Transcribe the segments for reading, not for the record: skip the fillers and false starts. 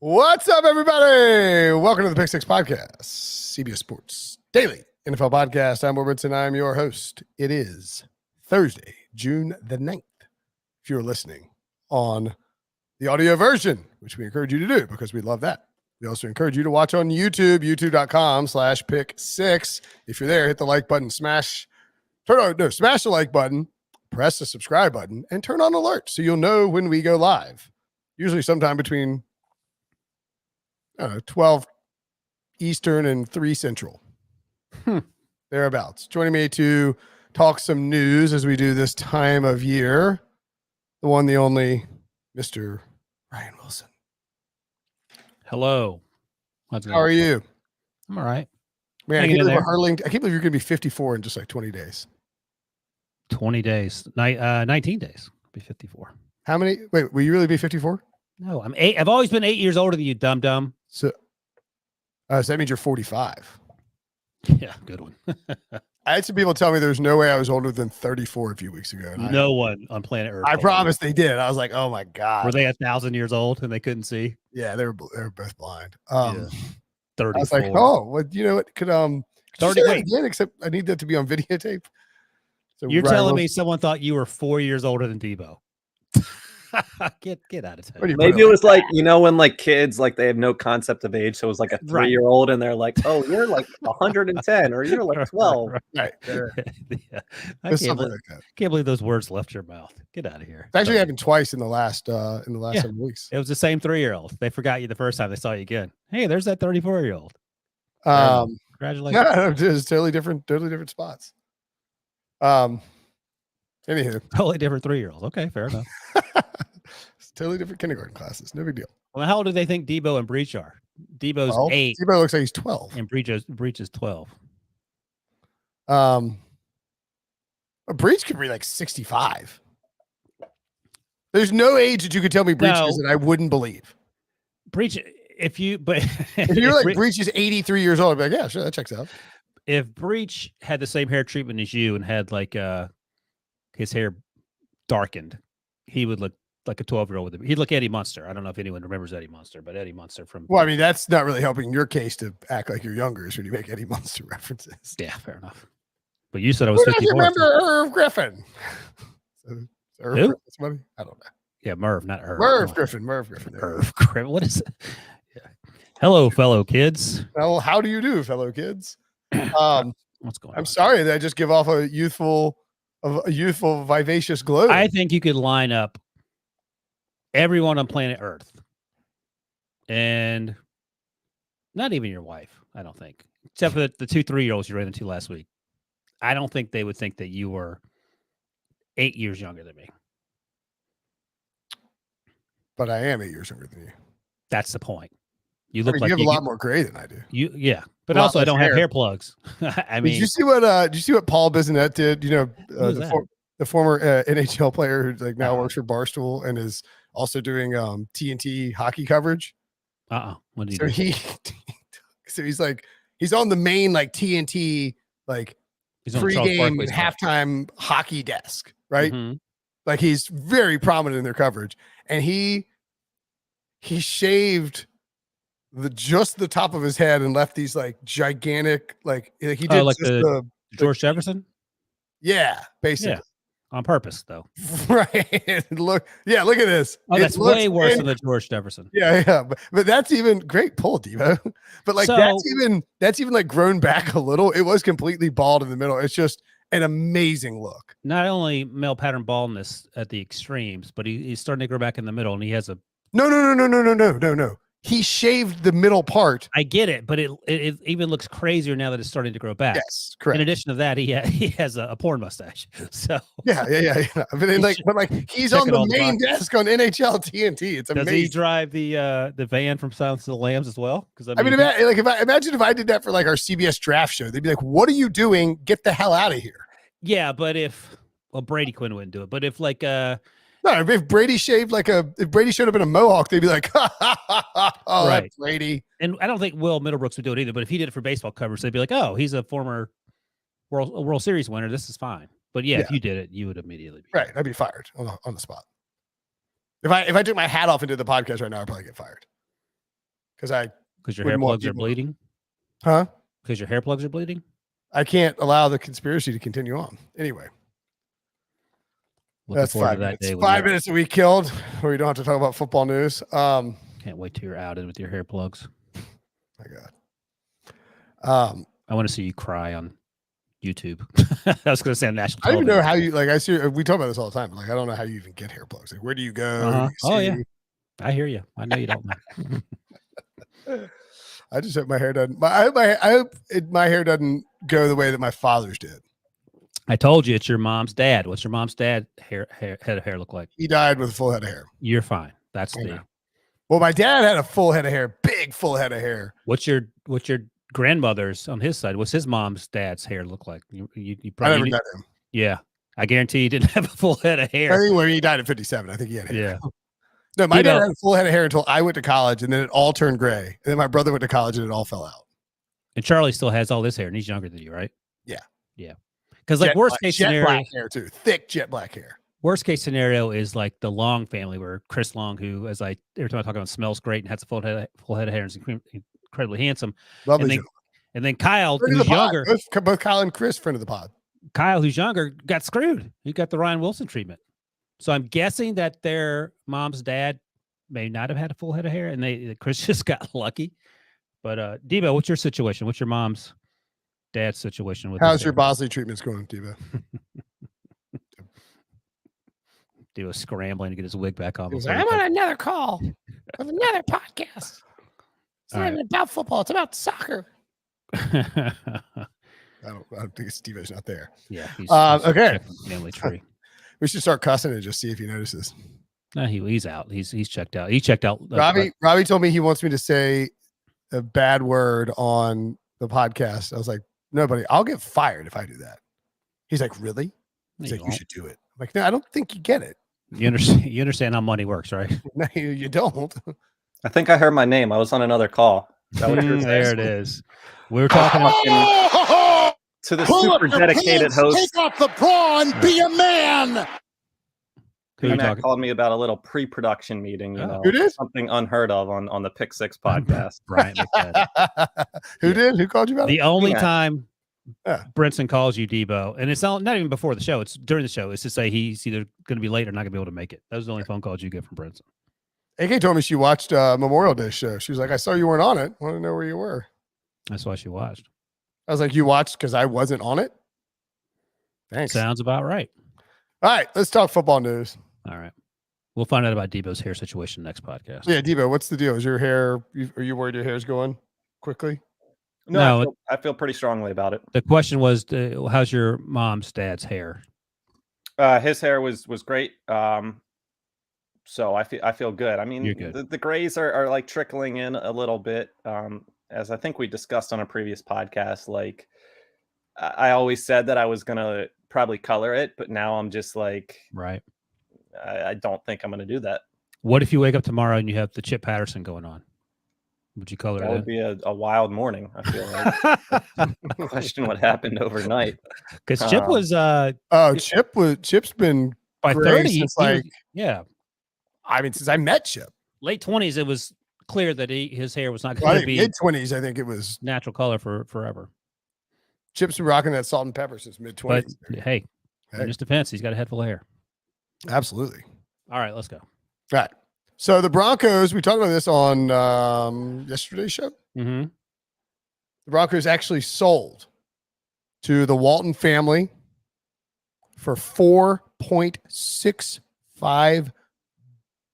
What's up, everybody? Welcome to the Pick Six Podcast, CBS Sports Daily NFL Podcast. I'm Brinson. I'm your host. It is Thursday, June the 9th. If you're listening on the audio version, which we encourage you to do because we love that. We also encourage you to watch on YouTube, youtube.com/pick6. If you're there, hit the like button, smash the like button, press the subscribe button, and turn on alerts so you'll know when we go live. Usually sometime between 12 Eastern and 3 Central. Thereabouts. Joining me to talk some news as we do this time of year, the one, the only, Mr. Ryan Wilson. Hello. How are you? I'm all right. Man, I can't believe you're going to be 54 in just like 20 days. 20 days. 19 days. I'll be 54. How many? Wait, will you really be 54? No, I'm 8. I've always been 8 years older than you, dum-dum. So that means you're 45. Yeah, good one. I had some people tell me there's no way I was older than 34 a few weeks ago. No one on planet Earth. I promise they did. I was like, oh my God. Were they 1,000 years old and they couldn't see? Yeah, they were both blind. 34. I was like, oh, well, you know what? Could 30 again, except I need that to be on videotape. So you're telling me someone thought you were 4 years older than Debo? Get out of town. Maybe it was like, when like kids, like they have no concept of age. So it was like a 3-year-old and they're like, oh, you're like 110 or you're like 12. Right. Yeah. I can't believe those words left your mouth. Get out of here. It's actually happened twice in the last 7 weeks. It was the same 3-year-old. They forgot you the first time they saw you again. Hey, there's that 34-year-old. Congratulations. No, just totally different spots. Anywho. Totally different 3-year-olds. Okay, fair enough. It's totally different kindergarten classes. No big deal. Well, how old do they think Debo and Breach are? Debo's 8. Debo looks like he's 12. And Breach is 12. Breach could be like 65. There's no age that you could tell me Breach is that I wouldn't believe. Breach, if you're like Breach is 83 years old, I'd be like, yeah, sure, that checks out. If Breach had the same hair treatment as you and had like his hair darkened, he would look like a 12-year-old with him. He'd look Eddie Munster. I don't know if anyone remembers Eddie Munster, but Eddie Munster from. Well, I mean, that's not really helping your case to act like you're younger when you make Eddie Munster references. Yeah, fair enough. But you said I was 54. You remember Irv Griffin? Irv Griffin's money? I don't know. Yeah, Merv, not Irv. Merv Griffin. Irv Griffin. What is it? Yeah. Hello, fellow kids. Well, how do you do, fellow kids? What's going on? I'm sorry that I just give off a youthful, vivacious glow. I think you could line up everyone on planet Earth, and not even your wife, I don't think, except for the 2 3-year-olds you ran into last week. I don't think they would think that you were 8 years younger than me. But I am 8 years younger than you. That's the point. You look like you have a lot more gray than I do. But also I don't have hair plugs. I mean, did you see what Paul Bissonnette did? The former NHL player who like now works for Barstool and is also doing TNT hockey coverage. What did he do? So he's on the main like TNT like pregame and halftime hockey desk, right? Mm-hmm. Like he's very prominent in their coverage, and he shaved just the top of his head and left these like gigantic like he did like the George Jefferson. Yeah, basically. Yeah. On purpose, though. Right. Look at this. Oh, that's way worse than the George Jefferson. Yeah. But that's even great pull, Devo. But like that's even like grown back a little. It was completely bald in the middle. It's just an amazing look. Not only male pattern baldness at the extremes, but he's starting to grow back in the middle, and he has a No. He shaved the middle part. I get it, but it even looks crazier now that it's starting to grow back. Yes, correct. In addition to that, he has a porn mustache. So yeah. But then he's on the main desk on NHL TNT. It's amazing. Does he drive the van from Silence of the Lambs as well? Because imagine if I did that for like our CBS draft show, they'd be like, "What are you doing? Get the hell out of here!" Yeah, but Brady Quinn wouldn't do it. But if no, if Brady showed up in a mohawk, they'd be like, "Oh, right. That's Brady." And I don't think Will Middlebrooks would do it either. But if he did it for baseball coverage, they'd be like, "Oh, he's a former World Series winner. This is fine." But if you did it, you would immediately be right. I'd be fired on the spot. If I took my hat off and did the podcast right now, I'd probably get fired. because your hair wouldn't want plugs are people- bleeding. huh? Because your hair plugs are bleeding. I can't allow the conspiracy to continue on. Anyway, Looking that's forward 5 to that minutes. day. When 5 minutes that we killed, where we don't have to talk about football news. Can't wait till you're outed with your hair plugs. My God. I want to see you cry on YouTube. I was going to say on national I don't even television. know how you like. I see we talk about this all the time. Like, I don't know how you even get hair plugs. Like, where do you go? Uh-huh. Do you Oh, see? yeah. I hear you. I know you don't know. I just hope my hair doesn't. I hope my hair doesn't go the way that my father's did. I told you it's your mom's dad. What's your mom's dad head of hair look like? He died with a full head of hair. You're fine. That's I the. know. Well, my dad had a full head of hair, big full head of hair. What's your grandmother's on his side? What's his mom's dad's hair look like? You I probably never met him. Yeah, I guarantee he didn't have a full head of I hair. think when he died at 57, I think he had hair. Yeah. No, my dad had a full head of hair until I went to college, and then it all turned gray. And then my brother went to college, and it all fell out. And Charlie still has all this hair, and he's younger than you, right? Yeah. Yeah. Because like worst case jet scenario, black hair too, thick jet black hair. worst case scenario is like the Long family, where Chris Long, who every time I talk about, smells great and has a full head of hair and is incredibly handsome. Lovely. And then Kyle, Friend of who's the pod. younger, both Kyle and Chris, friend of the pod. Kyle, who's younger, got screwed. He got the Ryan Wilson treatment. So I'm guessing that their mom's dad may not have had a full head of hair, and Chris just got lucky. But Debo, what's your situation? What's your mom's dad's situation with? How's your Bosley treatments going, Debo? Debo scrambling to get his wig back on. I'm on another call of another podcast. It's not even about football; it's about soccer. I don't think Steve-O's not there. Yeah. He's okay. Family tree. We should start cussing and just see if he notices. No, he's out. He's checked out. He checked out. Robbie told me he wants me to say a bad word on the podcast. I was like, no, buddy, I'll get fired if I do that. He's like, really? He's like, you should do it. I'm like, no, I don't think you get it. You understand how money works, right? No, you don't. I think I heard my name. I was on another call. Is that what you're saying? There it is. We were talking to the super dedicated host. Take off the prawn. Be a man. Matt called me about a little pre-production meeting. You know, who did? Something unheard of on the Pick Six podcast. Brian Who did? Who called you about the it? only time Brinson calls you Debo, and it's not even before the show, it's during the show, it's to say he's either going to be late or not going to be able to make it. Those are the only phone calls you get from Brinson. AK told me she watched Memorial Day show. She was like, I saw you weren't on it. Want to know where you were. That's why she watched. I was like, you watched because I wasn't on it? Thanks. Sounds about right. All right, let's talk football news. All right. We'll find out about Debo's hair situation next podcast. Yeah, Debo, what's the deal? Is your hair, are you worried your hair's going quickly? No, I feel pretty strongly about it. The question was, how's your mom's dad's hair? His hair was great. So I feel good. I mean, You're good. The grays are like trickling in a little bit. As I think we discussed on a previous podcast, like I always said that I was going to probably color it, but now I'm just like, right. I don't think I'm going to do that. What if you wake up tomorrow and you have the Chip Patterson going on? Would you color that? That would be a wild morning. I feel like question what happened overnight. Because Chip was Chip's been by 30 since like since I met Chip. Late 20s, it was clear that his hair was not going to be mid-20s. I think it was natural color for forever. Chip's been rocking that salt and pepper since mid-20s. But hey, in his defense, he's got a head full of hair. Absolutely. All right, let's go. All right. So the Broncos, we talked about this on yesterday's show. Mm-hmm. The Broncos actually sold to the Walton family for $4.65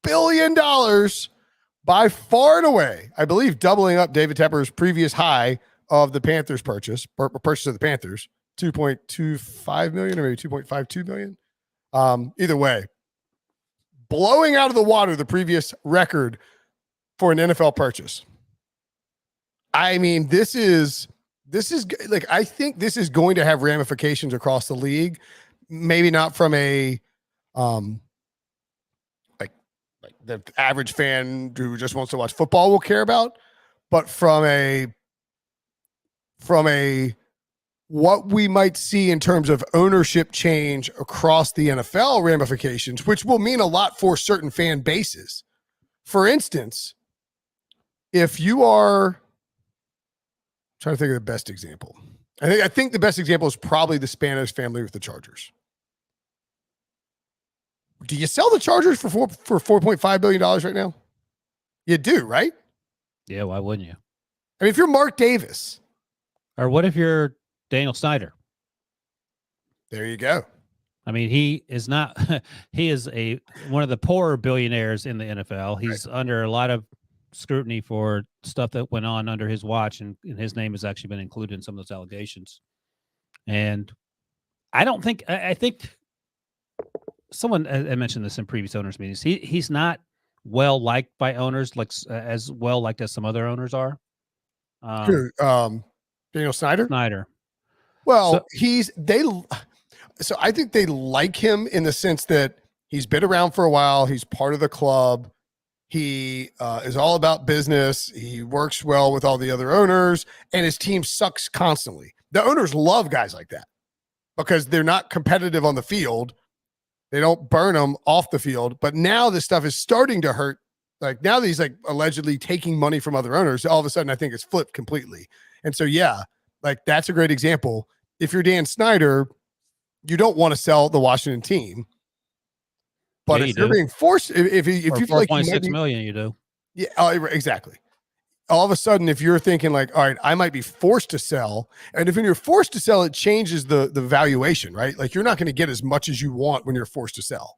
billion, by far and away, I believe, doubling up David Tepper's previous high of the Panthers purchase of the Panthers, $2.25 million or maybe $2.52 million. Either way, blowing out of the water the previous record for an NFL purchase. I mean, this is like, I think this is going to have ramifications across the league. Maybe not from a like the average fan who just wants to watch football will care about, but from a what we might see in terms of ownership change across the NFL ramifications, which will mean a lot for certain fan bases. For instance, if you are trying to think of the best example, I think the best example is probably the Spanos family with the Chargers. Do you sell the Chargers for $4.5 billion right now? You do, right? Yeah, why wouldn't you? I mean, if you're Mark Davis, or what if you're Daniel Snyder? There you go. I mean, he is not. He is one of the poorer billionaires in the NFL. He's under a lot of scrutiny for stuff that went on under his watch, and his name has actually been included in some of those allegations. And I don't think. I think someone I mentioned this in previous owners meetings. He's not well liked by owners, like as well liked as some other owners are. Daniel Snyder. Well, so I think they like him in the sense that he's been around for a while. He's part of the club. He is all about business. He works well with all the other owners, and his team sucks constantly. The owners love guys like that because they're not competitive on the field. They don't burn them off the field. But now this stuff is starting to hurt. Like now that he's like allegedly taking money from other owners, all of a sudden I think it's flipped completely. And so, yeah, like that's a great example. If you're Dan Snyder, you don't want to sell the Washington team, but if you're being forced, if you feel like $4.6 million, you do. Yeah, exactly. All of a sudden, if you're thinking like, all right, I might be forced to sell, and if you're forced to sell, it changes the valuation, right? Like you're not going to get as much as you want when you're forced to sell.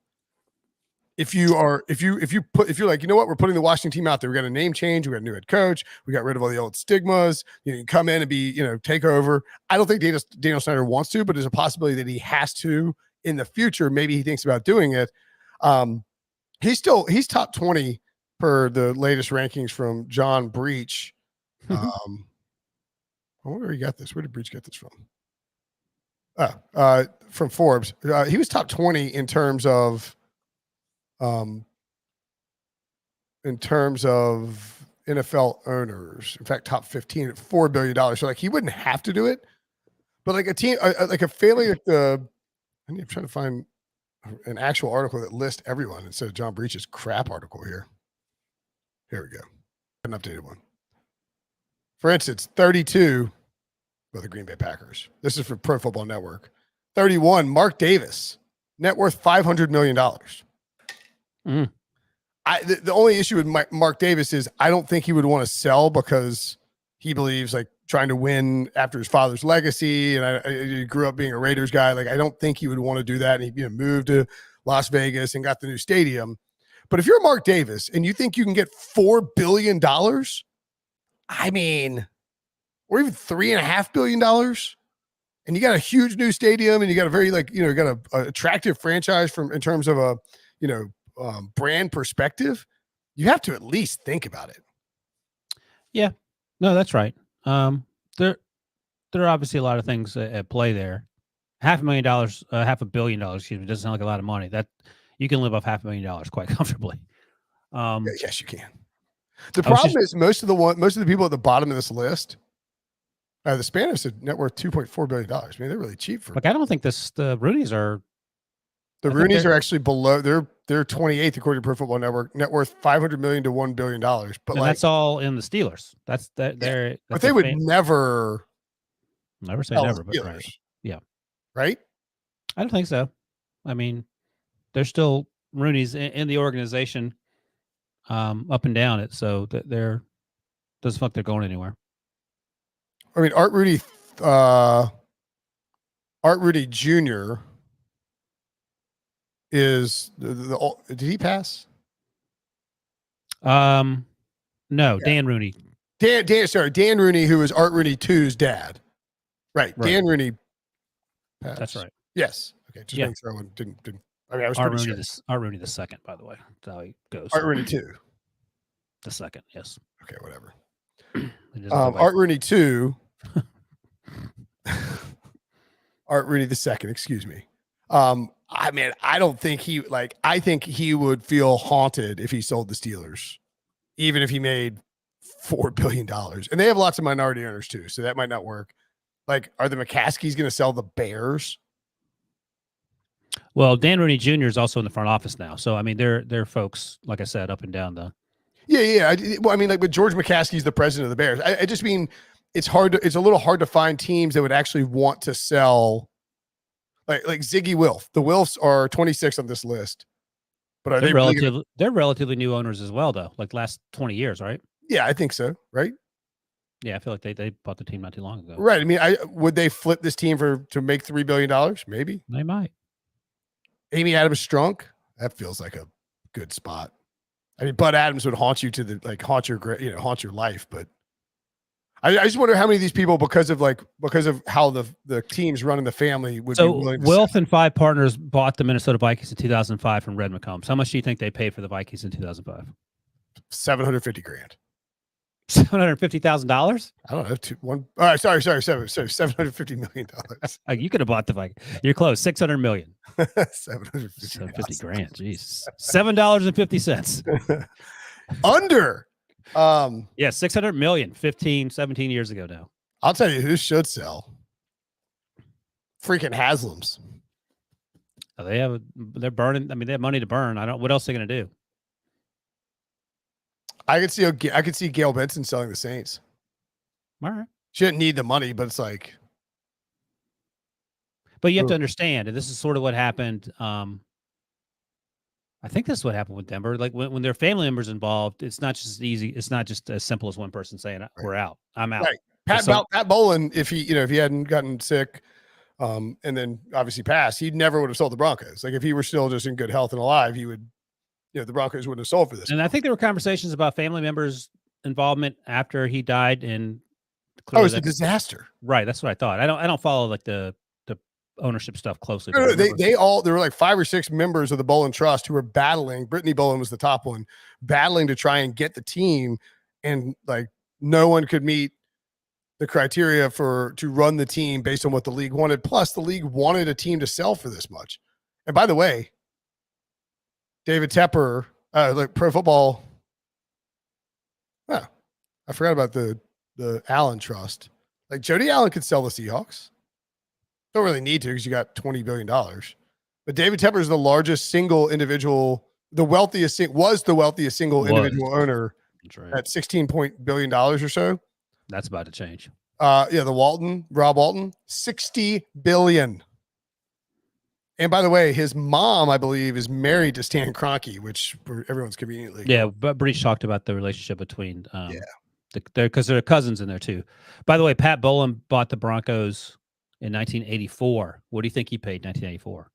If you're like, you know what, we're putting the Washington team out there. We got a name change. We got a new head coach. We got rid of all the old stigmas. You can come in and be, take over. I don't think Daniel Snyder wants to, but there's a possibility that he has to in the future. Maybe he thinks about doing it. He's top 20 per the latest rankings from John Breach. I wonder where he got this. Where did Breach get this from? From Forbes. He was top 20 in terms of NFL owners. In fact, top 15 at $4 billion. So like he wouldn't have to do it, but like a team, like a family, like I'm trying to find an actual article that lists everyone instead of John Breach's crap article here. Here we go. An updated one. For instance, 32, the Green Bay Packers. This is for Pro Football Network. 31, Mark Davis, net worth $500 million. The only issue with Mark Davis is I don't think he would want to sell because he believes like trying to win after his father's legacy. And he grew up being a Raiders guy. Like, I don't think he would want to do that. And he moved to Las Vegas and got the new stadium. But if you're Mark Davis and you think you can get $4 billion, I mean, or even $3.5 billion, and you got a huge new stadium and you got a very you got a attractive franchise in terms of a, brand perspective, you have to at least think about it. Yeah, no, that's right. There are obviously a lot of things at play there. $500 million, excuse me, doesn't sound like a lot of money. That you can live off $500,000 quite comfortably. Yes, you can. The problem is most of the people at the bottom of this list, the Spanos had net worth $2.4 billion. I mean, they're really cheap for. Like, I don't think the Roonies are. The Roonies are actually below. They're 28th according to Pro Football Network. Net worth $500 million to $1 billion. But that's all in the Steelers. That's that. Yeah. But they would never say never. But right. Yeah. Right. I don't think so. I mean, there's still Roonies in the organization, up and down it. So they're doesn't fuck they're going anywhere. I mean, Art Rudy Jr. is did he pass? No, yeah. Dan Rooney. Dan Rooney, who is Art Rooney II's dad. Right. Dan Rooney passed. That's right. Yes. Okay. Just making sure I didn't. I mean, I was Art pretty Rooney sure. Art Rooney the second, by the way. That's how he goes. Art Rooney II. The second, yes. Okay, whatever. Art Rooney II. Art Rooney the second, excuse me. I mean, I don't think I think he would feel haunted if he sold the Steelers, even if he made $4 billion. And they have lots of minority owners too, so that might not work. Like, are the McCaskies going to sell the Bears? Well, Dan Rooney Jr. is also in the front office now. So, I mean, they're folks, like I said, up and down the Yeah. Well, I mean, like, but George McCaskey's the president of the Bears. I just mean it's a little hard to find teams that would actually want to sell. Like Ziggy Wilf. The Wilfs are 26 on this list, but are They're they really they're relatively new owners as well, though. Like last 20 years, right? Yeah, I think so. Right. Yeah, I feel like they bought the team not too long ago. Right. I mean, would they flip this team to make $3 billion? Maybe They might. Amy Adams Strunk. That feels like a good spot. I mean, Bud Adams would haunt you haunt your life, but I just wonder how many of these people, because of how the teams running the family would be willing to Wilf and 5 partners bought the Minnesota Vikings in 2005 from Red McCombs. How much do you think they paid for the Vikings in 2005? $750,000. $750,000? I don't know. All right, sorry, $750 million. You could have bought the Vikings. You're close. $600 million. $750,000. Jeez. $7.50. Under. Yeah, $600 million 17 years ago now. I'll tell you who should sell. Freaking Haslam's. They're burning. I mean, they have money to burn. What else are they going to do? I could see Gail Benson selling the Saints. All right. She didn't need the money, but it's like. But you have to understand, and this is sort of what happened. I think this is what happened with Denver. Like when their family members involved, it's not just easy. It's not just as simple as one person saying, "We're out. I'm out." Right. Pat Bowlen, if he hadn't gotten sick, and then obviously passed, he never would have sold the Broncos. Like if he were still just in good health and alive, he would. The Broncos wouldn't have sold for this. And I think there were conversations about family members' involvement after he died, and it's a disaster. Right. That's what I thought. I don't follow like the ownership stuff closely. No, there were like 5 or 6 members of the Bowlen Trust who were battling. Brittany Bowlen was the top one, battling to try and get the team, and like no one could meet the criteria to run the team based on what the league wanted. Plus, the league wanted a team to sell for this much. And by the way, David Tepper, like Pro Football. Oh, I forgot about the Allen Trust. Like Jody Allen could sell the Seahawks. Don't really need to because you got $20 billion. But David Tepper is the largest single individual, the wealthiest single individual owner at $16 billion or so. That's about to change. Rob Walton, $60 billion. And by the way, his mom, I believe, is married to Stan Kroenke, which everyone's conveniently. Yeah, but Breach talked about the relationship between because there are cousins in there too. By the way, Pat Bowlen bought the Broncos in 1984. What do you think he paid 1984?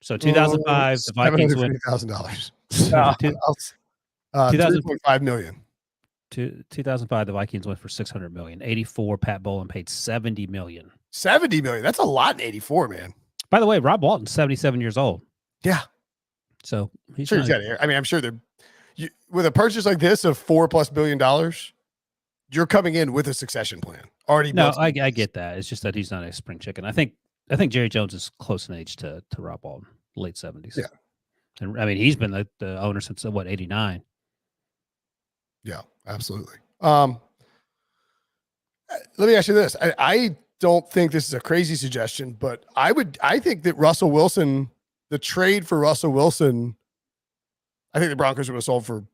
So 2005, the Vikings went $750,000. $3.5 million. 2005, the Vikings went for $600 million. 84, Pat Bowlen paid $70 million. $70 million. That's a lot in 84, man. By the way, Rob Walton's 77 years old. Yeah. So he's got here. I mean, I'm sure with a purchase like this of $4+ billion, you're coming in with a succession plan already. No, I get that. It's just that he's not a spring chicken. I think Jerry Jones is close in age to Rob Walton, late 70s. Yeah. And I mean, he's been the owner since 89. Yeah, absolutely. Let me ask you this. I don't think this is a crazy suggestion, but I think that Russell Wilson, the trade for Russell Wilson, I think the Broncos would have sold for,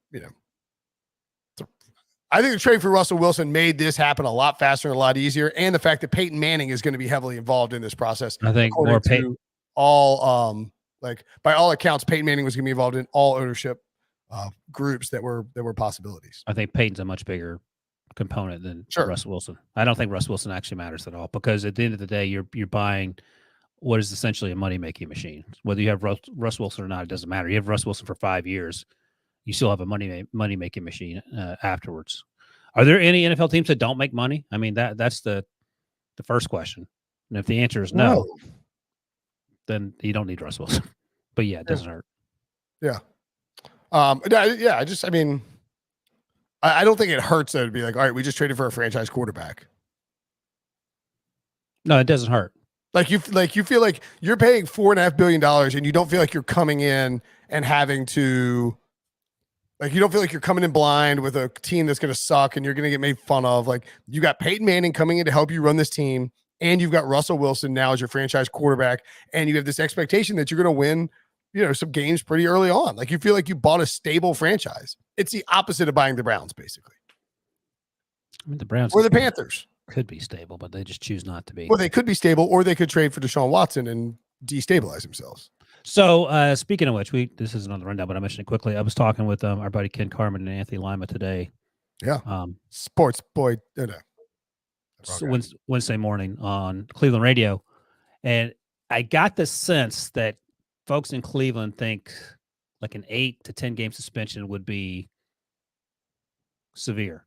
I think the trade for Russell Wilson made this happen a lot faster and a lot easier. And the fact that Peyton Manning is going to be heavily involved in this process. I think more Peyton. All, by all accounts, Peyton Manning was going to be involved in all ownership groups that were possibilities. I think Peyton's a much bigger component than Russell Wilson. I don't think Russell Wilson actually matters at all, because at the end of the day, you're buying what is essentially a money-making machine. Whether you have Russ Wilson or not, it doesn't matter. You have Russ Wilson for 5 years, you still have a money-making machine afterwards. Are there any NFL teams that don't make money? I mean, that's the first question. And if the answer is no, then you don't need Russ Wilson. But yeah, it doesn't hurt. Yeah. I don't think it hurts though to be like, all right, we just traded for a franchise quarterback. No, it doesn't hurt. You feel like you're paying $4.5 billion and you don't feel like you're coming in and having to, you don't feel like you're coming in blind with a team that's going to suck and you're going to get made fun of. Like, you got Peyton Manning coming in to help you run this team, and you've got Russell Wilson now as your franchise quarterback, and you have this expectation that you're going to win some games pretty early on. Like you feel like you bought a stable franchise. It's the opposite of buying the Browns, basically. I mean, the Browns or the Panthers could be stable, but they just choose not to be. Or they could be stable, or they could trade for Deshaun Watson and destabilize themselves. So speaking of which, this isn't on the rundown, but I mentioned it quickly. I was talking with our buddy Ken Carmen and Anthony Lima today. Yeah. Sports boy. No. Wednesday morning on Cleveland radio. And I got the sense that folks in Cleveland think like an 8 to 10 game suspension would be severe.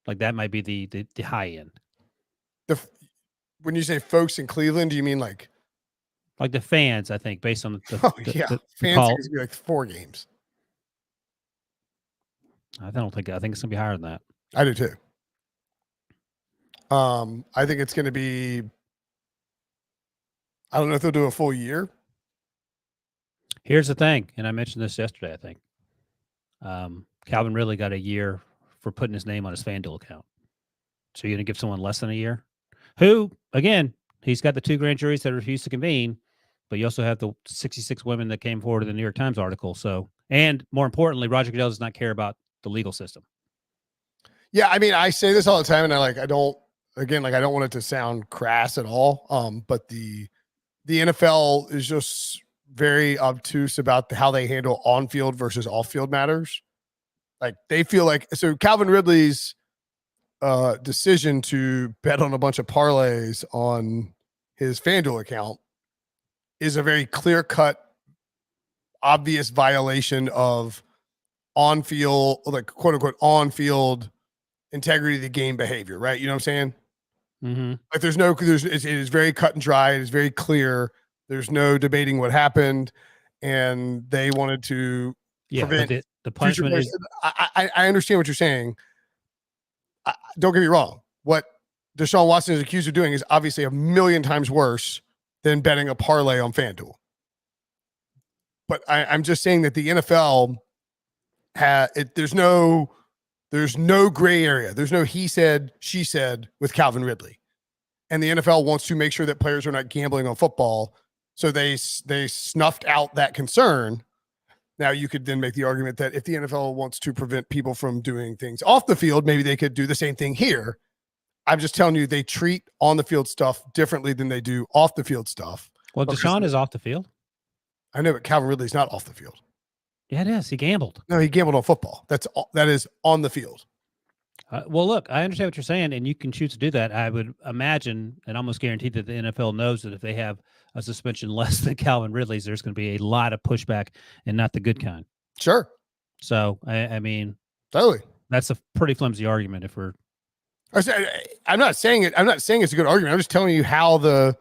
Like that might be the high end. When you say folks in Cleveland, do you mean like the fans? I think based on the fans call, think it's gonna be like 4 games. I think it's gonna be higher than that. I do too. I think it's gonna be. I don't know if they'll do a full year. Here's the thing, and I mentioned this yesterday. I think Calvin Ridley got a year for putting his name on his FanDuel account. So you're going to give someone less than a year? Who, again, he's got the 2 grand juries that refused to convene, but you also have the 66 women that came forward in the New York Times article. So, and more importantly, Roger Goodell does not care about the legal system. Yeah, I mean, I say this all the time, and I don't want it to sound crass at all. But the NFL is just very obtuse about how they handle on-field versus off-field matters. Like they feel like, so Calvin Ridley's decision to bet on a bunch of parlays on his FanDuel account is a very clear-cut, obvious violation of on-field, like quote-unquote on-field integrity of the game behavior, right? You know what I'm saying? Mm-hmm. Like it is very cut and dry. It is very clear. There's no debating what happened, and they wanted to prevent the punishment is. I understand what you're saying. Don't get me wrong. What Deshaun Watson is accused of doing is obviously a million times worse than betting a parlay on FanDuel. But I'm just saying that the NFL there's no gray area. There's no he said, she said with Calvin Ridley. And the NFL wants to make sure that players are not gambling on football. So they snuffed out that concern. Now you could then make the argument that if the NFL wants to prevent people from doing things off the field, maybe they could do the same thing here. I'm just telling you, they treat on the field stuff differently than they do off the field stuff. Well, Deshaun is off the field. I know, but Calvin Ridley's not off the field. Yeah, it is. He gambled. No, he gambled on football. That is on the field. Well, look, I understand what you're saying, and you can choose to do that. I would imagine and almost guarantee that the NFL knows that if they have a suspension less than Calvin Ridley's, there's going to be a lot of pushback and not the good kind. Sure. So, I mean, totally. That's a pretty flimsy argument. If we're, I'm not saying it. I'm not saying it's a good argument. I'm just telling you how the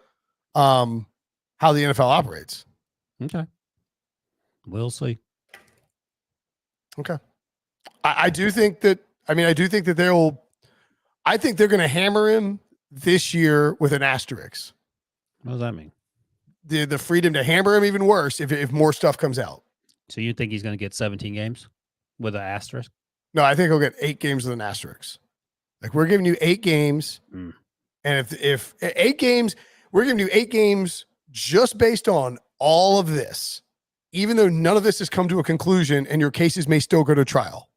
NFL operates. Okay. We'll see. Okay. I do think that. I do think that I think they're going to hammer him this year with an asterisk. What does that mean? The freedom to hammer him even worse if more stuff comes out. So you think he's going to get 17 games with an asterisk? No, I think he'll get 8 games with an asterisk. Like we're giving you 8 games. And if 8 games, we're giving you 8 games just based on all of this, even though none of this has come to a conclusion and your cases may still go to trial.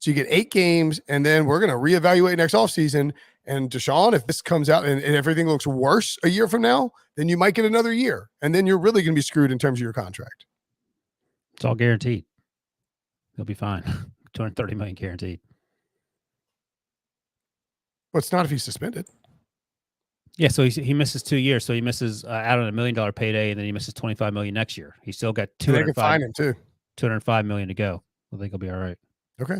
So you get 8 games, and then we're going to reevaluate next offseason. And Deshaun, if this comes out and everything looks worse a year from now, then you might get another year. And then you're really going to be screwed in terms of your contract. It's all guaranteed. He'll be fine. $230 million guaranteed. Well, it's not if he's suspended. Yeah, so he misses 2 years. So he misses out on $1 million payday, and then he misses $25 million next year. He's still got $205 million to go. I think he'll be all right. Okay.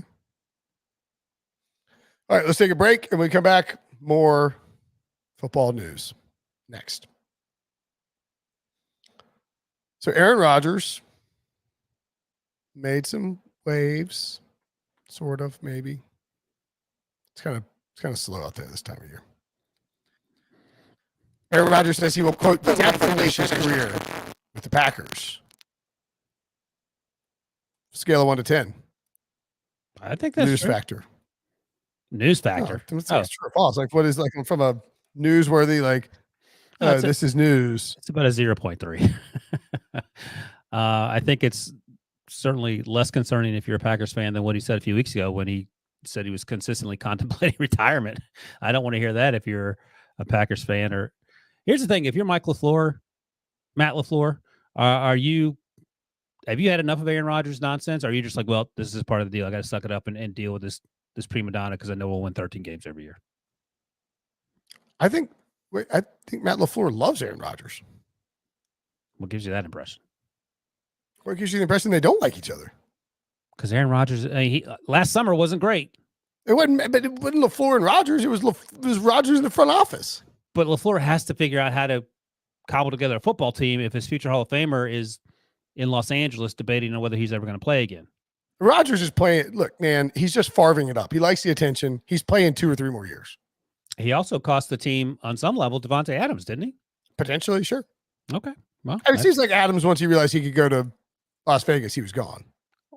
All right, let's take a break, and when we come back, more football news next. So Aaron Rodgers made some waves, sort of, maybe. It's kind of slow out there this time of year. Aaron Rodgers says he will, quote, definitely his career with the Packers. Scale of 1 to 10. I think that's news true. factor. News factor. No, it's true or false. Like, what is like from a newsworthy? Like, this is news. It's about a 0.3. I think it's certainly less concerning if you're a Packers fan than what he said a few weeks ago when he said he was consistently contemplating retirement. I don't want to hear that if you're a Packers fan. Or here's the thing: if you're Matt LaFleur, have you had enough of Aaron Rodgers nonsense? Or are you just like, well, this is part of the deal. I got to suck it up and deal with this prima donna because I know we'll win 13 games every year. I think Matt LaFleur loves Aaron Rodgers. What gives you that impression? Or it gives you the impression they don't like each other. Because Aaron Rodgers, last summer wasn't great. It wasn't LaFleur and Rodgers. It was Rodgers in the front office. But LaFleur has to figure out how to cobble together a football team if his future Hall of Famer is in Los Angeles debating on whether he's ever going to play again. Rodgers is playing. Look, man, he's just farving it up. He likes the attention. He's playing 2 or 3 more years. He also cost the team on some level Devontae Adams, didn't he? Potentially, sure. Okay. Well, it seems like Adams, once he realized he could go to Las Vegas, he was gone.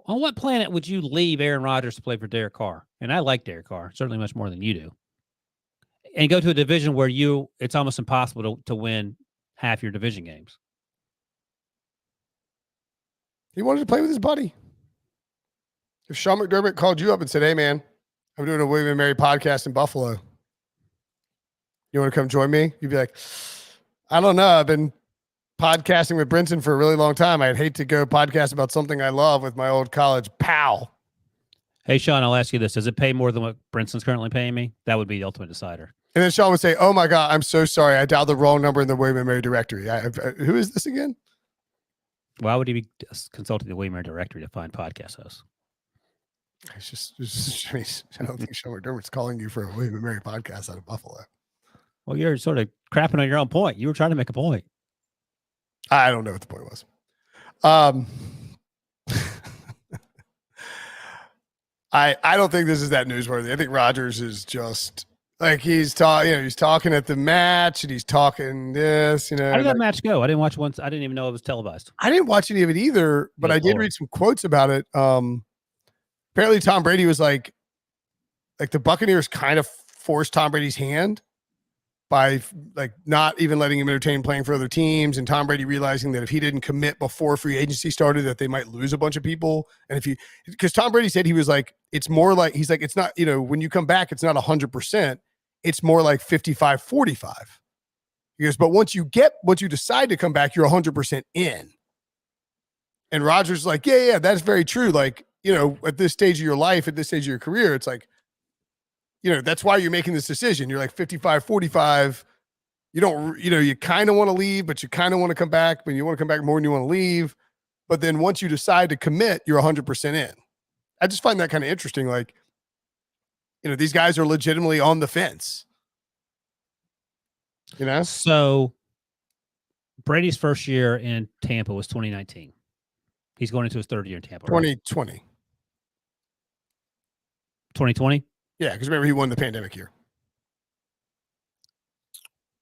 On what planet would you leave Aaron Rodgers to play for Derek Carr? And I like Derek Carr, certainly much more than you do. And go to a division where it's almost impossible to win half your division games. He wanted to play with his buddy. If Sean McDermott called you up and said, hey, man, I'm doing a William and Mary podcast in Buffalo. You want to come join me? You'd be like, I don't know. I've been podcasting with Brinson for a really long time. I'd hate to go podcast about something I love with my old college pal. Hey, Sean, I'll ask you this. Does it pay more than what Brinson's currently paying me? That would be the ultimate decider. And then Sean would say, oh, my God, I'm so sorry. I dialed the wrong number in the William and Mary directory. Who is this again? Why would he be consulting the William and Mary directory to find podcast hosts? I don't think Sean McDermott's calling you for a William and Mary podcast out of Buffalo. Well, you're sort of crapping on your own point. You were trying to make a point. I don't know what the point was. I don't think this is that newsworthy. I think Rodgers is just like he's talking at the match and he's talking this, How did that match go? I didn't watch once. I didn't even know it was televised. I didn't watch any of it either, but I did read some quotes about it. Apparently Tom Brady was like the Buccaneers kind of forced Tom Brady's hand by like not even letting him entertain playing for other teams, and Tom Brady realizing that if he didn't commit before free agency started, that they might lose a bunch of people. And because Tom Brady said he was like, it's more like, he's like, it's not, when you come back, it's not 100%. It's more like 55-45. He goes, but once you decide to come back, you're 100% in. And Rodgers is like, yeah, that's very true. Like, at this stage of your life, at this stage of your career, it's like, that's why you're making this decision. You're like 55-45. You don't, you kind of want to leave, but you kind of want to come back, but you want to come back more than you want to leave. But then once you decide to commit, you're 100% in. I just find that kind of interesting. Like, these guys are legitimately on the fence. So Brady's first year in Tampa was 2019. He's going into his third year in Tampa. 2020. 2020? Yeah, because remember he won the pandemic year.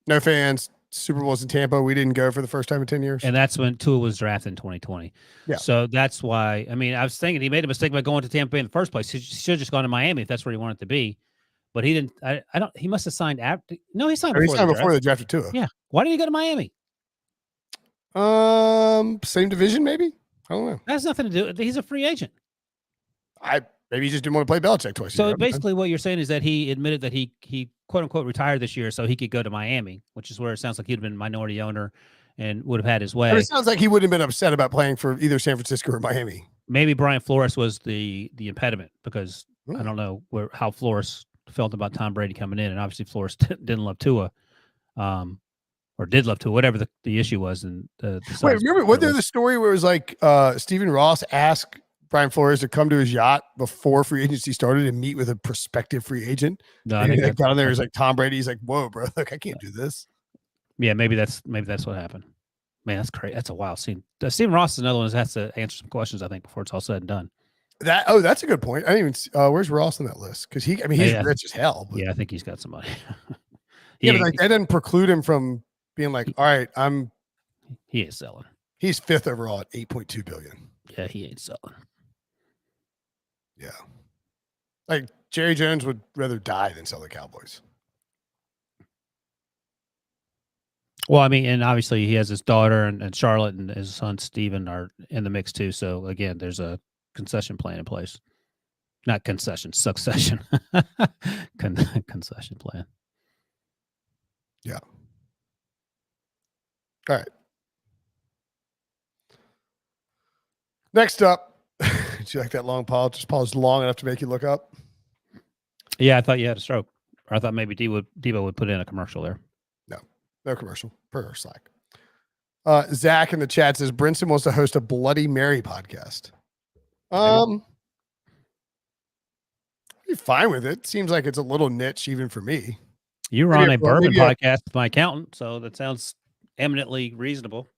No fans. Super Bowl's in Tampa. We didn't go for the first time in 10 years. And that's when Tua was drafted in 2020. Yeah. So that's why, I was thinking he made a mistake by going to Tampa Bay in the first place. He should have just gone to Miami if that's where he wanted to be. But he didn't. He must have signed after. No, he signed before they drafted Tua. Yeah. Why didn't he go to Miami? Same division, maybe? I don't know. That has nothing to do. He's a free agent. Maybe he just didn't want to play Belichick twice. So basically what you're saying is that he admitted that he quote unquote retired this year so he could go to Miami, which is where it sounds like he'd have been a minority owner and would have had his way. But it sounds like he wouldn't have been upset about playing for either San Francisco or Miami. Maybe Brian Flores was the impediment because I don't know how Flores felt about Tom Brady coming in, and obviously Flores didn't love Tua, or did love Tua, whatever the issue was. And wait, remember, wasn't there the story where it was like Stephen Ross asked Brian Flores to come to his yacht before free agency started and meet with a prospective free agent? No, I think got on there. He's like, Tom Brady's like, whoa, bro, look, I can't do this. Yeah, maybe that's what happened. Man, that's crazy. That's a wild scene. Stephen Ross is another one that has to answer some questions, I think, before it's all said and done. That's a good point. I didn't even where's Ross on that list? Because he's rich as hell. But. Yeah, I think he's got some money. But like that didn't preclude him from being like, all right, he ain't selling. He's 5th overall at $8.2 billion. Yeah, he ain't selling. Yeah. Like Jerry Jones would rather die than sell the Cowboys. Well, I mean, and obviously he has his daughter and Charlotte and his son Steven are in the mix too. So again, there's a concession plan in place. Not concession, succession. Concession plan. Yeah. All right. Next up, did you like that long pause? Just pause long enough to make you look up? Yeah, I thought you had a stroke. Or I thought maybe Debo would put in a commercial there. No commercial per Slack. Zach in the chat says Brinson wants to host a Bloody Mary podcast. I'd be fine with it. Seems like it's a little niche even for me. You were on a bourbon podcast with my accountant, so that sounds eminently reasonable.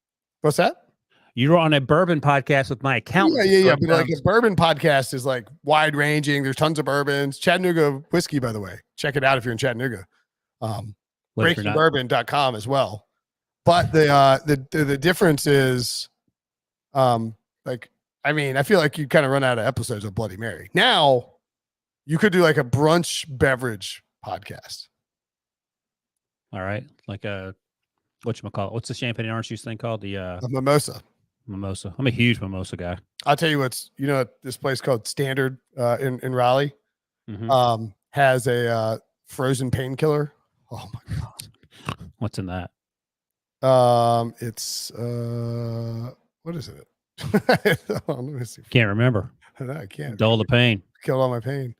What's that? You were on a bourbon podcast with my accountant. Yeah. But like a bourbon podcast is like wide ranging. There's tons of bourbons. Chattanooga whiskey, by the way. Check it out if you're in Chattanooga. BreakingBourbon.com as well. But the difference is, like, I mean, I feel like you kind of run out of episodes of Bloody Mary. Now, you could do like a brunch beverage podcast. All right, like a whatchamacallit? What's the champagne and orange juice thing called? The mimosa. Mimosa. I'm a huge mimosa guy. I'll tell you what's, this place called Standard in Raleigh has a frozen painkiller. Oh my God. What's in that? It's what is it? Let me see. Can't remember. I can't. Dull the pain. Killed all my pain.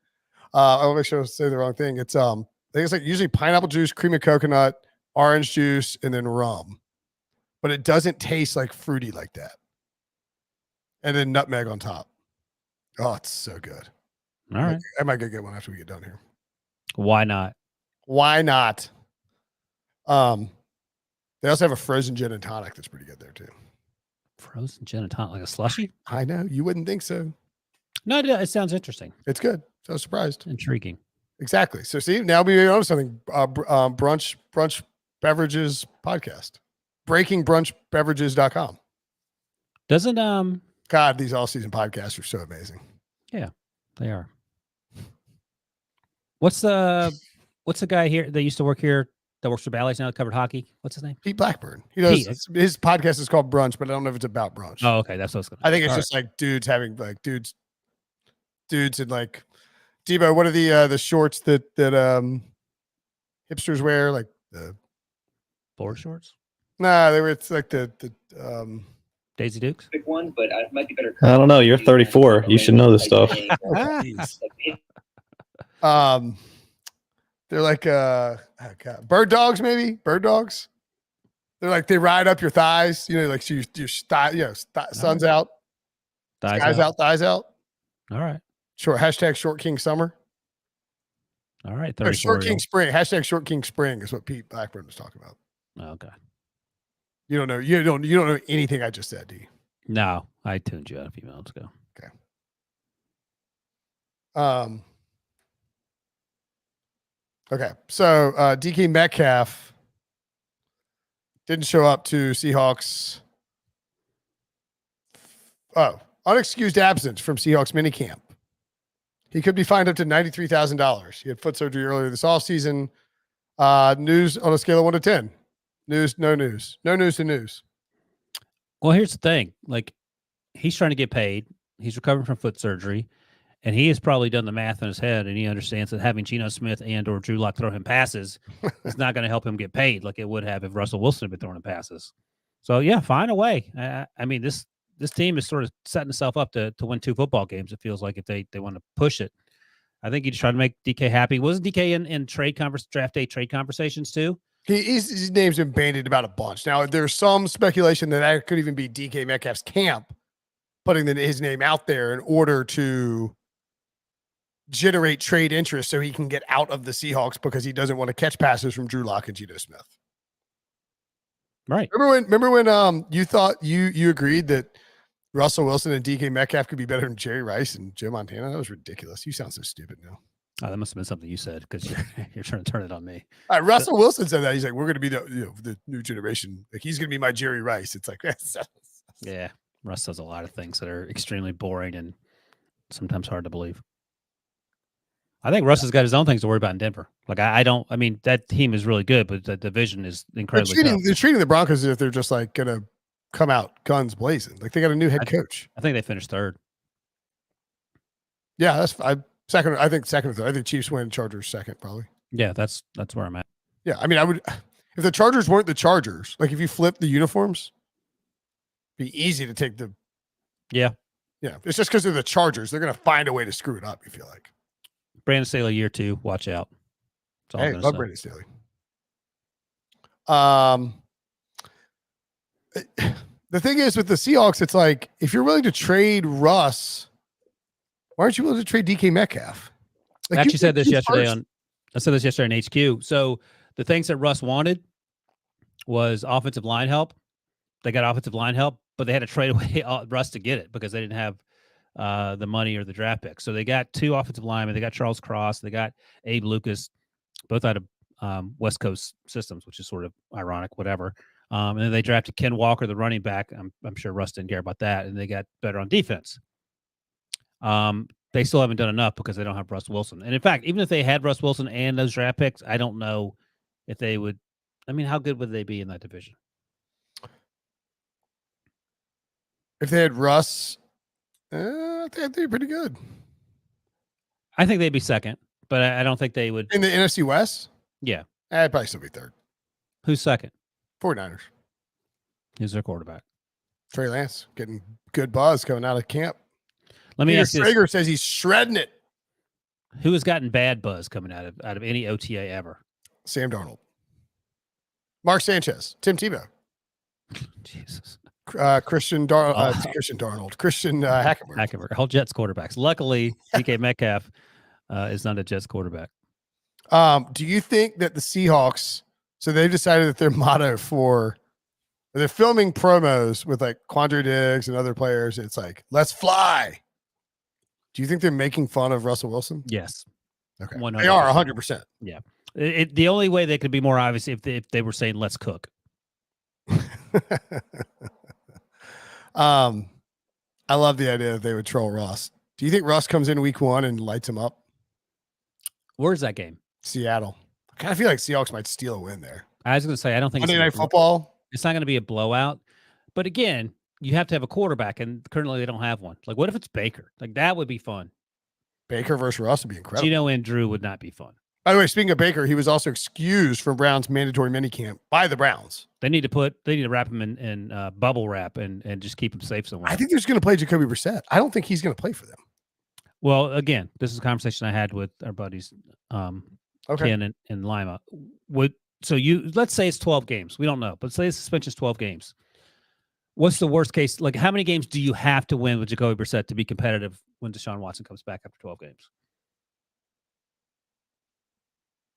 I'll make sure I say the wrong thing. It's I think it's like usually pineapple juice, cream of coconut, orange juice, and then rum. But it doesn't taste like fruity like that. And then nutmeg on top. Oh, it's so good. All right. I might go get one after we get done here. Why not? Why not? They also have a frozen gin and tonic that's pretty good there too. Frozen gin and tonic, like a slushy? I know. You wouldn't think so. No, it sounds interesting. It's good. So surprised. Intriguing. Exactly. So see, now we're on something. Brunch beverages podcast. BreakingBrunchBeverages.com. Doesn't God, these all season podcasts are so amazing. Yeah, they are. What's the guy here that used to work here that works for Bally's now that covered hockey? What's his name? Pete Blackburn. He does his podcast is called Brunch, but I don't know if it's about brunch. Oh, okay. That's what I was gonna I think it's just like dudes having like dudes and like Debo, what are the shorts that hipsters wear? Like the board shorts? Nah, it's like the Daisy Dukes. Big one, but I might be better. I don't know. You're 34. You should know this stuff. They're like bird dogs, maybe bird dogs. They're like they ride up your thighs, like your sun's out, thighs out, thighs out. All right. Short hashtag Short King Summer. All right. Short King Spring. Hashtag Short King Spring is what Pete Blackburn was talking about. Okay. You don't know. You don't know anything I just said, do you? No, I tuned you out a few minutes ago. Okay. Okay. So DK Metcalf didn't show up to Seahawks. Oh, unexcused absence from Seahawks minicamp. He could be fined up to $93,000. He had foot surgery earlier this offseason. News on a scale of 1 to 10. News, no news. No news to news. Well, here's the thing. Like, he's trying to get paid. He's recovering from foot surgery. And he has probably done the math in his head, and he understands that having Geno Smith and or Drew Lock throw him passes is not going to help him get paid like it would have if Russell Wilson had been throwing him passes. So, yeah, find a way. I mean, this team is sort of setting itself up to win 2 football games, it feels like, if they want to push it. I think he's trying to make DK happy. Wasn't DK in draft day trade conversations too? His name's been bandied about a bunch. Now, there's some speculation that could even be DK Metcalf's camp putting his name out there in order to generate trade interest so he can get out of the Seahawks because he doesn't want to catch passes from Drew Lock and Geno Smith. Right. Remember when you thought you agreed that Russell Wilson and DK Metcalf could be better than Jerry Rice and Joe Montana? That was ridiculous. You sound so stupid now. Oh, that must have been something you said because you're trying to turn it on me. Russell Wilson said that. He's like, we're going to be the new generation. Like, he's going to be my Jerry Rice. It's like, yeah, Russ does a lot of things that are extremely boring and sometimes hard to believe. I think Russ has got his own things to worry about in Denver. Like I don't. I mean, that team is really good, but the division is incredibly tough. They're treating the Broncos as if they're just like going to come out guns blazing. Like they got a new head coach. I think they finished third. Yeah, that's second. I think second or third. I think Chiefs win, Chargers second, probably. Yeah, that's where I'm at. Yeah, I mean, I would if the Chargers weren't the Chargers. Like if you flip the uniforms, it'd be easy to take the. Yeah. Yeah, it's just because they're the Chargers. They're going to find a way to screw it up. You feel like. Brandon Staley year 2. Watch out. Hey, love Brandon Staley. The thing is with the Seahawks, it's like if you're willing to trade Russ, why aren't you willing to trade DK Metcalf? Like, I actually said this yesterday I said this yesterday on HQ. So the things that Russ wanted was offensive line help. They got offensive line help, but they had to trade away Russ to get it because they didn't have the money or the draft pick. So they got 2 offensive linemen. They got Charles Cross. They got Abe Lucas, both out of West Coast systems, which is sort of ironic, whatever. And then they drafted Ken Walker, the running back. I'm sure Russ didn't care about that. And they got better on defense. They still haven't done enough because they don't have Russ Wilson. And in fact, even if they had Russ Wilson and those draft picks, I don't know if they would. I mean, how good would they be in that division? If they had Russ, I think they'd be pretty good. I think they'd be second, but I don't think they would. In the NFC West? Yeah. I'd probably still be third. Who's second? 49ers. Who's their quarterback? Trey Lance getting good buzz coming out of camp. Let me ask you this. Traeger says he's shredding it. Who has gotten bad buzz coming out of any OTA ever? Sam Darnold. Mark Sanchez. Tim Tebow. Jesus. Christian Hackenberg. Hackenberg. All Jets quarterbacks. Luckily, DK Metcalf is not a Jets quarterback. Do you think that the Seahawks, so they've decided that their motto they're filming promos with like Quandre Diggs and other players. It's like, let's fly. Do you think they're making fun of Russell Wilson? Yes. Okay. 100%. They are 100%. Yeah. The only way they could be more obvious if they were saying, let's cook. I love the idea that they would troll Russ. Do you think Russ comes in week 1 and lights him up? Where's that game? Seattle. I kind of feel like Seahawks might steal a win there. I was going to say, I don't think Monday Night Football. It's not going to be a blowout. But again, you have to have a quarterback, and currently they don't have one. Like, what if it's Baker? Like, that would be fun. Baker versus Russ would be incredible. Gino and Drew would not be fun. By the way, speaking of Baker, he was also excused from Browns' mandatory minicamp by the Browns. They need to wrap him in bubble wrap and just keep him safe somewhere. I think they're just going to play Jacoby Brissett. I don't think he's going to play for them. Well, again, this is a conversation I had with our buddies, Ken and Lima. Let's say it's 12 games. We don't know, but say the suspension's 12 games. What's the worst case? Like, how many games do you have to win with Jacoby Brissett to be competitive when Deshaun Watson comes back after 12 games?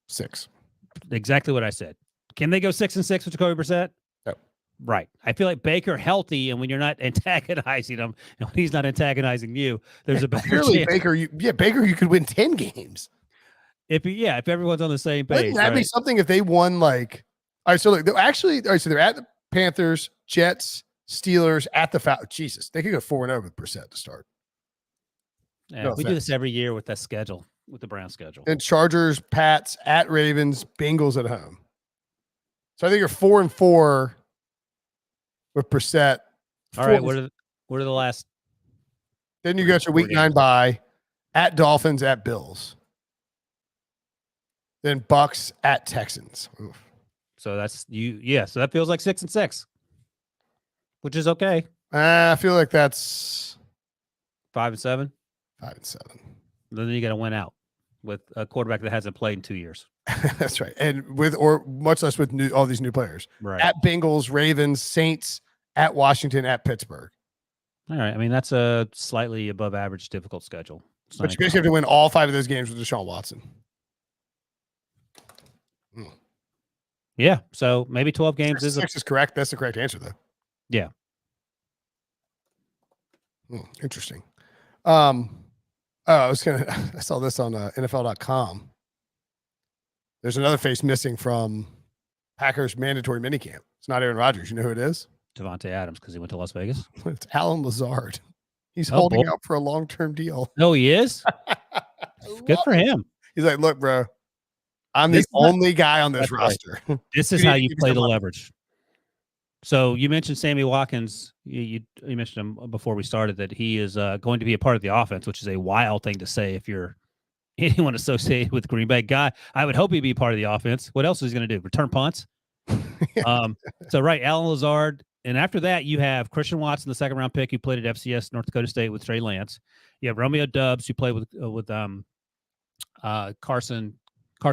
6. Exactly what I said. Can they go 6-6 with Jacoby Brissett? No. Right. I feel like Baker healthy, and when you're not antagonizing him, and when he's not antagonizing you, there's a better chance. Baker, you could win 10 games. If everyone's on the same page. Wouldn't that be something if they won like? All right, so look, they're at the Panthers, Jets, Steelers, at the Falcons. Jesus, they could go 4-0 with Brissett to start. Yeah, we do this every year with that schedule, with the Brown schedule. And Chargers, Pats, at Ravens, Bengals at home. So I think you're 4-4 with Brissett. All right, what are the last? Then you got your week 9 bye, at Dolphins, at Bills. Then Bucks at Texans. Oof. So that's you. Yeah. So that feels like 6-6, which is okay. I feel like that's 5-7. 5-7. Then you got to win out with a quarterback that hasn't played in 2 years. That's right. And much less with all these new players. Right. At Bengals, Ravens, Saints, at Washington, at Pittsburgh. All right. I mean, that's a slightly above average difficult schedule. But you basically have to win all 5 of those games with Deshaun Watson. Yeah. So maybe 12 games is correct. That's the correct answer, though. Yeah. Interesting. I saw this on NFL.com. There's another face missing from Packers mandatory minicamp. It's not Aaron Rodgers. You know who it is? Devontae Adams, because he went to Las Vegas. It's Alan Lazard. He's holding out for a long-term deal. No, he is. Good for him. He's like, look, bro, I'm This the is not- only guy on this That's right. roster. This is You how need to you give me play some the money. leverage. So you mentioned Sammy Watkins. You mentioned him before we started that he is going to be a part of the offense, which is a wild thing to say if you're anyone associated with Green Bay. Guy, I would hope he'd be part of the offense. What else is he going to do? Return punts? So right, Alan Lazard. And after that, you have Christian Watson, the second round pick, who played at FCS North Dakota State with Trey Lance. You have Romeo Doubs, who played with Carson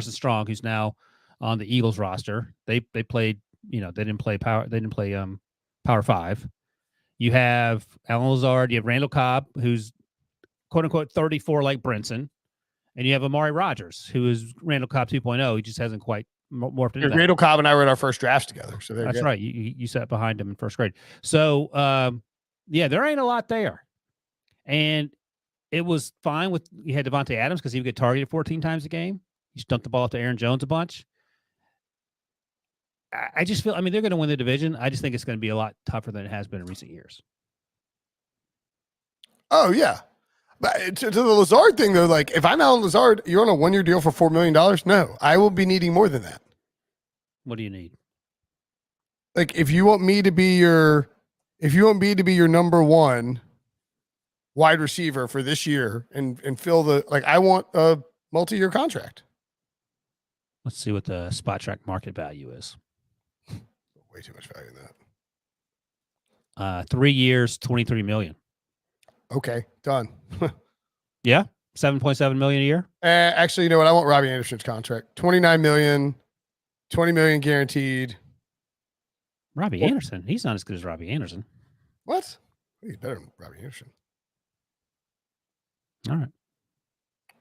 Strong, who's now on the Eagles roster. They played, they didn't play Power 5. You have Alan Lazard, you have Randall Cobb, who's quote unquote 34 like Brinson, and you have Amari Rodgers, who is Randall Cobb 2.0. He just hasn't quite morphed into that. Randall Cobb and I were in our first drafts together. So That's right. You sat behind him in first grade. So there ain't a lot there. And it was fine with you had Devontae Adams because he would get targeted 14 times a game. He dumped the ball to Aaron Jones a bunch. I just feel, they're going to win the division. I just think it's going to be a lot tougher than it has been in recent years. Oh, yeah. But to the Lazard thing, though, like, if I'm Alan Lazard, you're on a 1-year deal for $4 million? No, I will be needing more than that. What do you need? Like, if you want me to be your number one wide receiver for this year and fill I want a multi-year contract. Let's see what the spot track market value is. Way too much value in that. 3 years, $23 million. Okay, done. Yeah, $7.7 million a year. Actually, you know what? I want Robbie Anderson's contract. $29 million, $20 million guaranteed. Robbie Anderson. He's not as good as Robbie Anderson. What? He's better than Robbie Anderson. All right.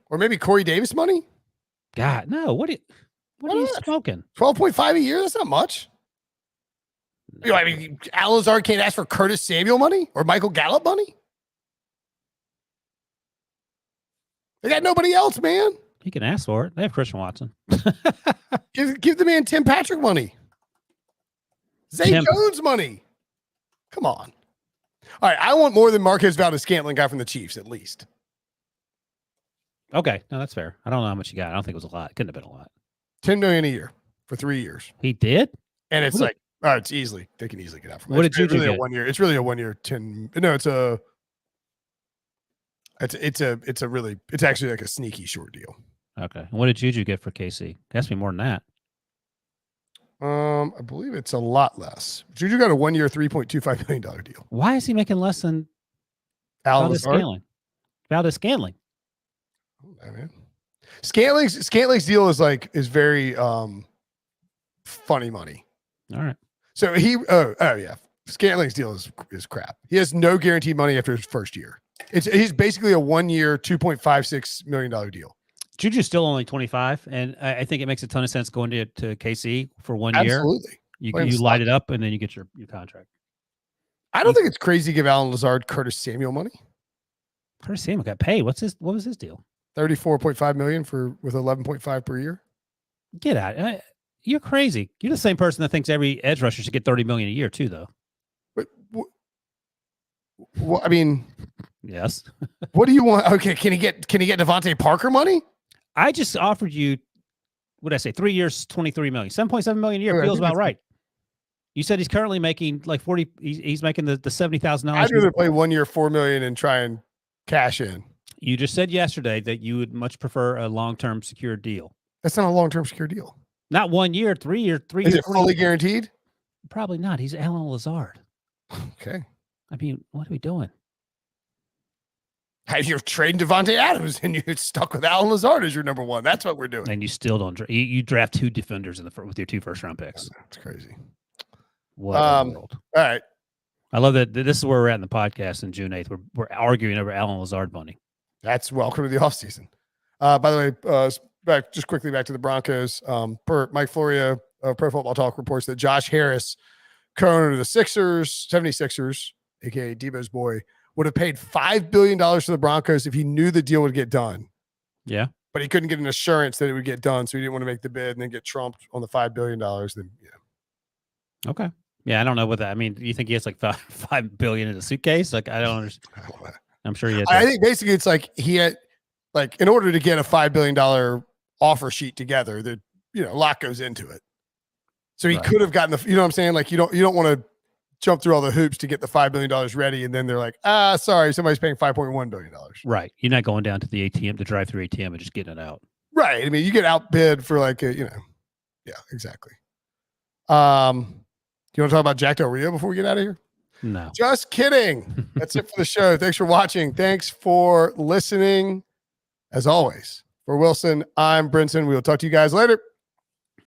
Or maybe Corey Davis money? God, no. What are you smoking? 12.5 a year? That's not much. No. Alan Lazard can't ask for Curtis Samuel money or Michael Gallup money? They got nobody else, man. He can ask for it. They have Christian Watson. Give the man Tim Patrick money. Zay Jones money. Come on. All right, I want more than Marquez Valdez-Scantling guy from the Chiefs, at least. Okay, no, that's fair. I don't know how much you got. I don't think it was a lot. It couldn't have been a lot. $10 million a year for 3 years. He did? And it's it's easily, they can easily get out from it. What did Juju really get? A 1 year. It's really a 1 year 10. No, it's actually like a sneaky short deal. Okay. And what did Juju get for KC? It has to be more than that. I believe it's a lot less. Juju got a 1 year, $3.25 million deal. Why is he making less than Valdez-Scantling? Valdez-Scantling. Oh, man. Scantling's deal is very funny money. All right. So yeah. Scantling's deal is crap. He has no guaranteed money after his first year. He's basically a 1 year, $2.56 million deal. Juju's still only 25, and I think it makes a ton of sense going to KC for 1 year. Absolutely. You light it up, and then you get your contract. I don't think it's crazy to give Alan Lazard Curtis Samuel money. Curtis Samuel got paid. What was his deal? $34.5 million with 11.5 per year. Get out. You're crazy. You're the same person that thinks every edge rusher should get $30 million a year too, though. But I mean, yes. What do you want? Okay, can he get Devontae Parker money? I just offered you, what did I say? 3 years, $23 million, $7.7 million a year. Feels about right. You said he's currently making like 40. He's making the $70,000. I'd rather play 1 year, $4 million, and try and cash in. You just said yesterday that you would much prefer a long-term secure deal. That's not a long-term secure deal. Not 1 year, 3 year, 3 Is years. it fully guaranteed? Probably not. He's Alan Lazard. Okay. I mean, what are we doing? You're trading Devontae Adams and you're stuck with Alan Lazard as your number one. That's what we're doing. And you still don't. You draft 2 defenders with your 2 first-round picks. That's crazy. What a world! All right. I love that. This is where we're at in the podcast in June 8th. We're arguing over Alan Lazard money. That's welcome to the offseason. By the way, just quickly back to the Broncos. Per Mike Florio of Pro Football Talk reports that Josh Harris, co-owner of the 76ers, a.k.a. Debo's boy, would have paid $5 billion to the Broncos if he knew the deal would get done. Yeah. But he couldn't get an assurance that it would get done, so he didn't want to make the bid and then get trumped on the $5 billion. Then, yeah. Okay. Yeah, I don't know what that. I mean, do you think he has like $5 billion in a suitcase? Like, I don't understand. I'm sure he had. I think basically it's like he had, like, in order to get a $5 billion offer sheet together. That, you know, a lot goes into it. So he Right. could have gotten the, you know what I'm saying? Like you don't want to jump through all the hoops to get the $5 billion ready. And then they're like, sorry, somebody's paying $5.1 billion. Right. You're not going down to the ATM, the drive-through ATM, and just getting it out. Right. I mean, you get outbid for like, yeah, exactly. Do you want to talk about Jack Del Rio before we get out of here? No. Just kidding. That's it for the show. Thanks for watching. Thanks for listening. As always, for Wilson, I'm Brinson. We will talk to you guys later.